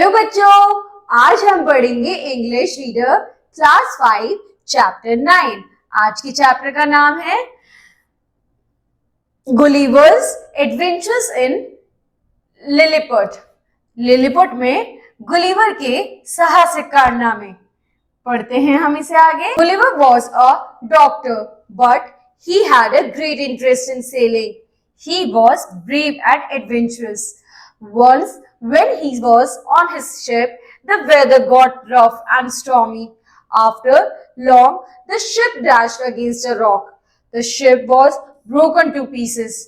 Hello बच्चों, आज हम पढ़ेंगे इंग्लिश रीडर क्लास 5 चैप्टर 9। आज के चैप्टर का नाम है गुलिवर्स एडवेंचर्स इन लिलीपुट। लिलीपुट में गुलिवर के साहसिक कारनामे। पढ़ते हैं हम इसे आगे। Gulliver was a doctor but he had a great interest in sailing. He was brave and adventurous. Once, when he was on his ship, the weather got rough and stormy. After long, the ship dashed against a rock. The ship was broken to pieces.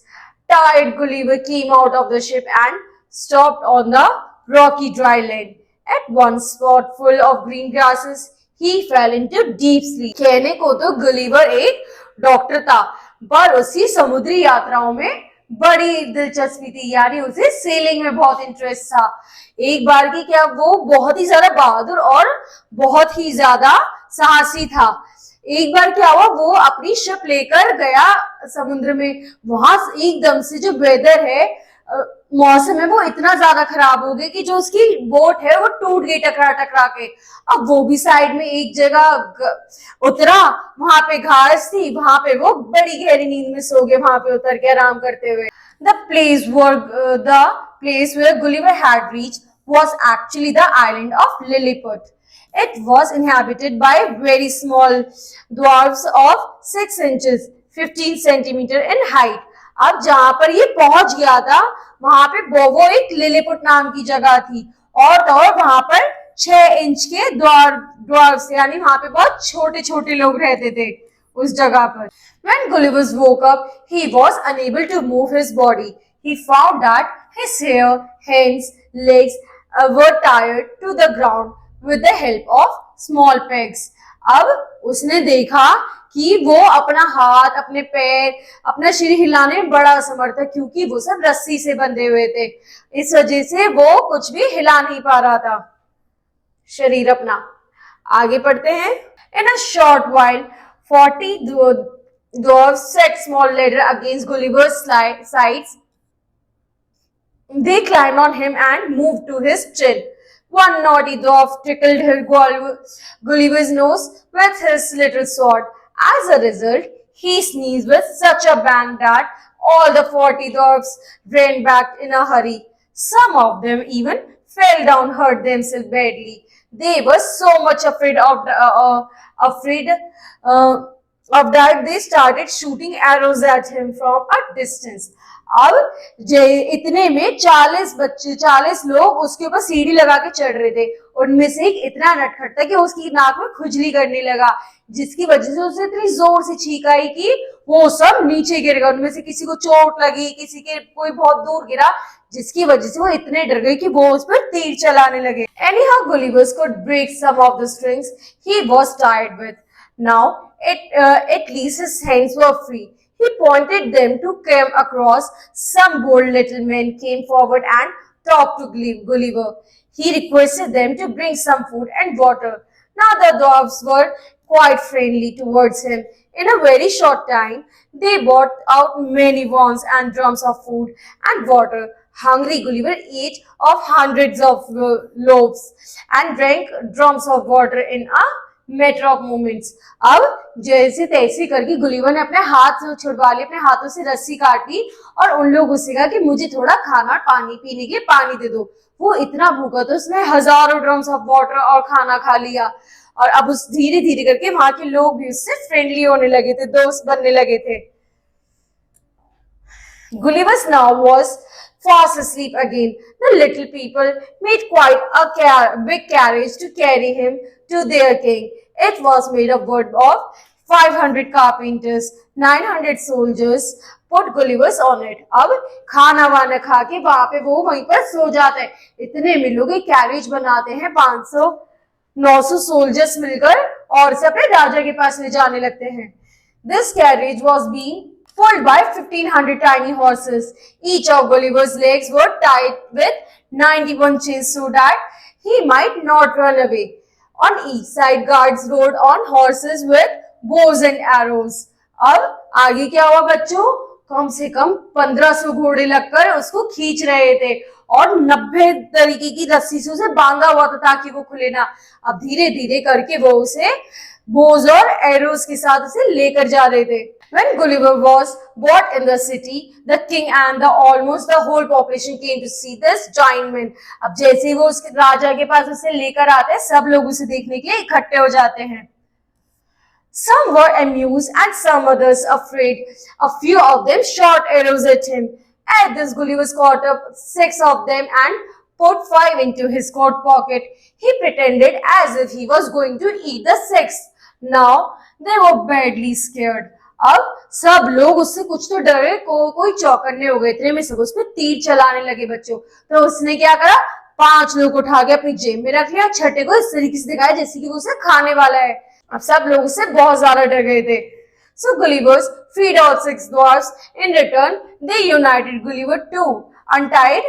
Tired Gulliver came out of the ship and stopped on the rocky dry land. At one spot full of green grasses, he fell into deep sleep. कहने को तो Gulliver एक doctor था, पर उसकी समुद्री यात्राओं में बड़ी दिलचस्पी थी, यानी उसे सेलिंग में बहुत इंटरेस्ट था। एक बार की क्या, वो बहुत ही ज्यादा बहादुर और बहुत ही ज्यादा साहसी था। एक बार क्या हुआ, वो अपनी शिप लेकर गया समुद्र में। वहां एकदम से जो वेदर है, मौसम है, वो इतना ज्यादा खराब हो गया कि जो उसकी बोट है वो टूट गई टकरा टकरा के। अब वो भी साइड में एक जगह उतरा, वहां पे घास थी, वहां पे वो बड़ी गहरी नींद में सो गए, वहां पे उतर के आराम करते हुए। The place where Gulliver had reached was actually the island of Lilliput. It was inhabited by very small dwarfs of 6 inches, 15 centimeter in height. अब जहां पर ये पहुंच गया था, वहां पे वो एक लिलीपुट नाम की जगह थी, और तो और वहां पर 6 इंच के ड्वार्फ्स, यानी वहां पे बहुत छोटे छोटे लोग रहते थे उस जगह पर। When Gulliver woke up, he was unable to move his body. He found that his hair, hands, legs were tied to the ground with the help of small pegs. अब उसने देखा कि वो अपना हाथ, अपने पैर, अपना शरीर हिलाने में बड़ा असमर्थ है, क्योंकि वो सब रस्सी से बंधे हुए थे। इस वजह से वो कुछ भी हिला नहीं पा रहा था शरीर अपना। आगे पढ़ते हैं। In a short while, 40 dwarfs set small ladder against Gulliver's sides. They climbed on him and moved to his chin. One naughty dwarf tickled Gulliver's nose with his little sword. As a result, he sneezed with such a bang that all the 40 dwarfs ran back in a hurry. Some of them even fell down, hurt themselves badly. They were so much afraid of that they started shooting arrows at him from a distance. अब इतने में 40 लोग उसके ऊपर सीढ़ी लगा के चढ़ रहे थे। उनमें से एक इतना नटखट था कि उसकी नाक में खुजली करने लगा, जिसकी वजह से उसे इतनी जोर से छींक आई कि वो सब नीचे गिर गया। उनमें से किसी को चोट लगी, किसी के कोई बहुत दूर गिरा, जिसकी वजह से वो इतने डर गए कि वो उस पर तीर चलाने लगे। Anyhow, Gulliver could break some of the strings he was tied with. Now, at least his hands were free. He pointed them to come across. Some bold little men came forward and talked to Gulliver. He requested them to bring some food and water. Now the dwarfs were quite friendly towards him. In a very short time, they brought out many wands and drums of food and water. Hungry Gulliver ate of hundreds of loaves and drank drums of water in a matter of moments. अब जैसे तैसे करके Gulliver ने अपने हाथ छुड़वा लिए, अपने हाथों से रस्सी काट ली और उन लोगों से कहा कि मुझे थोड़ा खाना और पानी पीने के लिए पानी दे दो। वो इतना भूखा था, उसने हजारों ड्रम्स ऑफ वाटर और खाना खा लिया। और अब उस धीरे धीरे करके वहां के लोग भी उससे फ्रेंडली होने लगे थे, दोस्त बनने लगे थे। Gulliver now was fast asleep again. The little people made quite a big carriage to carry him to their king. It was made of wood of 500 carpenters, 900 soldiers put Gulliver's on it. अब खाना वाना खा के वहां पे वो वहीं पर सो जाता है। इतने में लोग एक कैरेज बनाते हैं, 500-900 सोल्जर्स मिलकर, और से अपने राजा के पास ले जाने लगते हैं। This carriage was being pulled by 1500 tiny horses. Each of Gulliver's legs were tied with 91 chains so that he might not run away. On each side, guards rode on horses with bows and arrows. अब आगे क्या हुआ बच्चों? कम से कम 1500 घोड़े लगकर उसको खींच रहे थे, और 90 तरीके की रस्सी से उसे बांधा हुआ था ताकि वो खुले ना। अब धीरे धीरे करके वो उसे बोज और एरोज के साथ उसे लेकर जा रहे थे। When Gulliver was brought in the city, the king and almost the whole population came to see this giant man. अब जैसे ही वो उसके राजा के पास उसे लेकर आते हैं, सब लोग उसे देखने के लिए इकट्ठे हो जाते हैं। Some were amused and some others afraid. A few of them shot arrows at him. At this, Gulliver caught up 6 of them and put 5 into his coat pocket. He pretended as if he was going to eat the 6th. Now they were badly scared. अब सब लोग उससे कुछ तो डरे, कोई चौकन्ने हो गए। इतने में सब उस पर तीर चलाने लगे बच्चों। तो उसने क्या करा, 5 लोग उठा के अपनी जेब में रख लिया, छठे को इस तरीके से दिखाया जैसे कि वो उसे खाने वाला है। अब सब लोग उससे बहुत ज्यादा डर गए थे। So Gulliver freed all 6 dwarfs. In return, they united Gulliver too, untied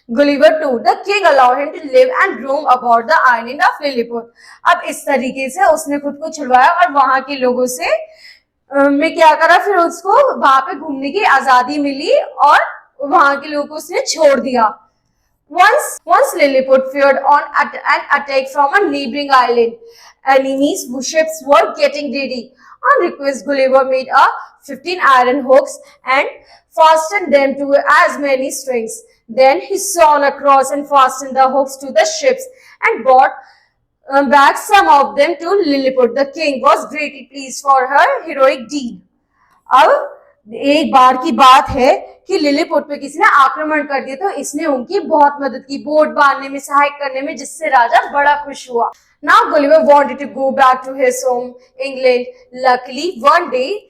Gulliver too. The king allowed him to live and roam about the island of Lilliput. अब इस तरीके से उसने खुद को छुड़वाया और वहां के लोगों से में क्या करा, फिर उसको वहां पे घूमने की आजादी मिली और वहां के लोगों को उसने छोड़ दिया। Once Lilliput feared on an attack from a neighboring island. Enemies' ships were getting ready. On request, Gulliver made 15 iron hooks and fastened them to as many strings. Then he sawn across and fastened the hooks to the ships and brought back some of them to Lilliput. The king was greatly pleased for her heroic deed. अब एक बार की बात है कि Lilliput पे किसी ने आक्रमण कर दिया, तो इसने उनकी बहुत मदद की, बोट बांधने में, सहायता करने में, जिससे राजा बड़ा खुश हुआ। Now Gulliver wanted to go back to his home, England. Luckily, one day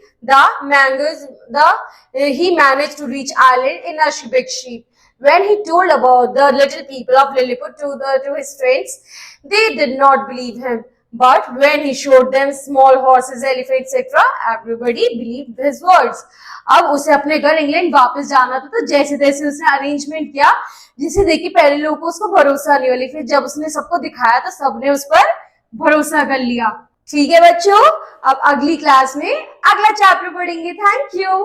he managed to reach Ireland in a big ship. When he told about the little people of Lilliput to his friends, they did not believe him. But when he showed them small horses, elephants, etc., everybody believed his words. अब उसे अपने घर England वापस जाना था, तो जैसे तैसे उसने अरेंजमेंट किया, जिसे देखी पहले लोगों को उसको भरोसा नहीं हुआ, लेकिन जब उसने सबको दिखाया तो सबने उस पर भरोसा कर लिया। ठीक है बच्चों, अब अगली क्लास में अगला चैप्टर पढ़ेंगे। Thank you.